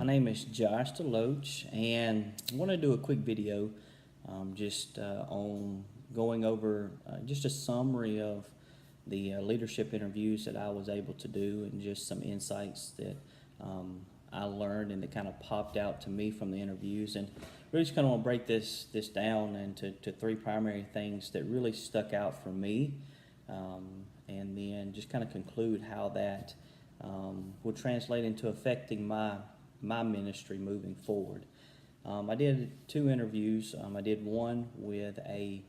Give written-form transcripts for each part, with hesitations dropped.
name is Josh DeLoach, and I want to do a quick video on going over just a summary of the leadership interviews that I was able to do, and just some insights that I learned and that kind of popped out to me from the interviews. And really just kind of want to break this down into three primary things that really stuck out for me, and then just kind of conclude how that will translate into affecting my ministry moving forward. I did two interviews. I did one with a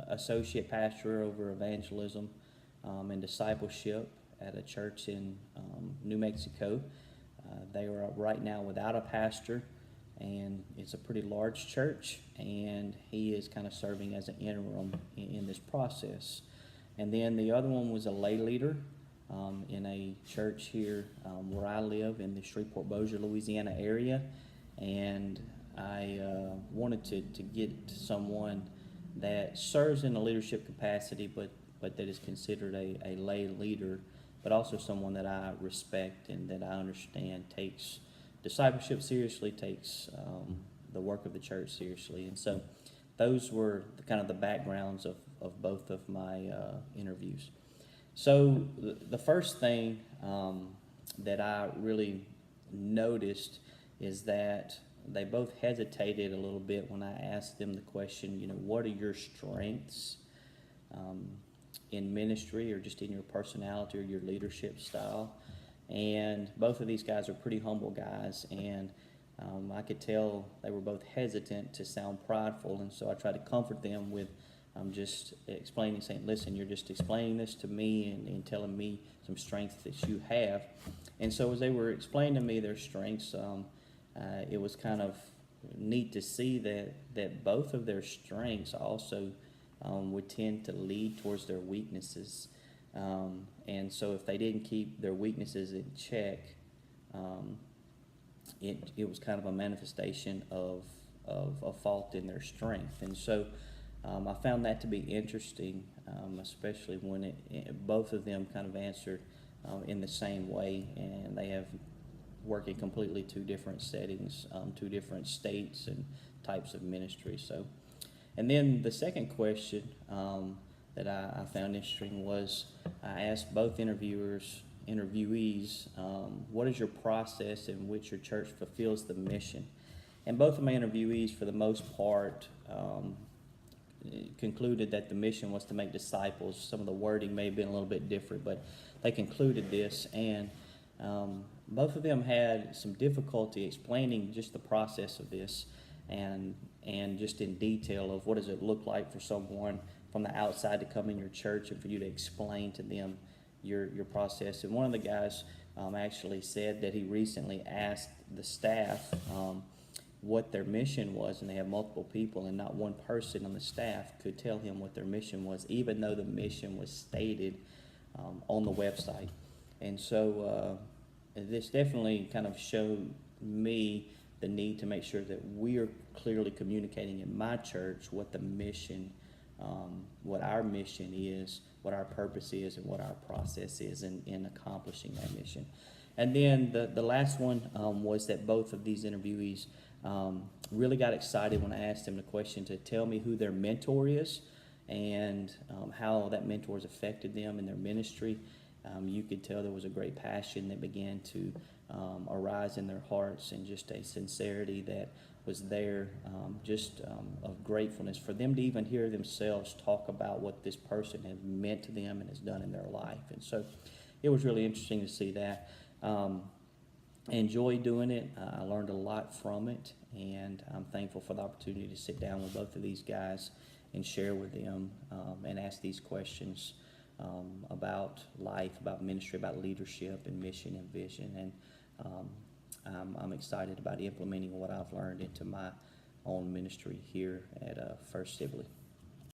associate pastor over evangelism and discipleship at a church in New Mexico. They are right now without a pastor, and it's a pretty large church, and he is kind of serving as an interim in this process. And then the other one was a lay leader in a church here where I live in the Shreveport-Bossier, Louisiana area. And I wanted to get someone that serves in a leadership capacity, but that is considered a lay leader, but also someone that I respect and that I understand takes discipleship seriously, takes the work of the church seriously. And so those were kind of the backgrounds of both of my interviews. So the first thing that I really noticed is that they both hesitated a little bit when I asked them the question, what are your strengths in ministry, or just in your personality or your leadership style? And both of these guys are pretty humble guys, and I could tell they were both hesitant to sound prideful, and so I tried to comfort them with just explaining, saying, listen, you're just explaining this to me and telling me some strengths that you have. And so as they were explaining to me their strengths, it was kind of neat to see that both of their strengths also would tend to lead towards their weaknesses. And so if they didn't keep their weaknesses in check, it was kind of a manifestation of a fault in their strength. And so I found that to be interesting, especially when both of them kind of answered in the same way, and they have worked in completely two different settings, two different states and types of ministry. So, and then the second question that I found interesting was I asked both interviewees, what is your process in which your church fulfills the mission? And both of my interviewees, for the most part, concluded that the mission was to make disciples. Some of the wording may have been a little bit different, but they concluded this, and both of them had some difficulty explaining just the process of this, and just in detail of what does it look like for someone from the outside to come in your church and for you to explain to them your process. And one of the guys actually said that he recently asked the staff what their mission was, and they have multiple people, and not one person on the staff could tell him what their mission was, even though the mission was stated on the website. And so this definitely kind of showed me the need to make sure that we are clearly communicating in my church what the mission, what our mission is, what our purpose is, and what our process is in accomplishing that mission. And then the last one was that both of these interviewees really got excited when I asked them the question to tell me who their mentor is, and how that mentor has affected them in their ministry. You could tell there was a great passion that began to arise in their hearts, and just a sincerity that was there, of gratefulness for them to even hear themselves talk about what this person has meant to them and has done in their life. And so it was really interesting to see that. I enjoyed doing it. I learned a lot from it, and I'm thankful for the opportunity to sit down with both of these guys and share with them and ask these questions about life, about ministry, about leadership and mission and vision. And I'm excited about implementing what I've learned into my own ministry here at First Sibley.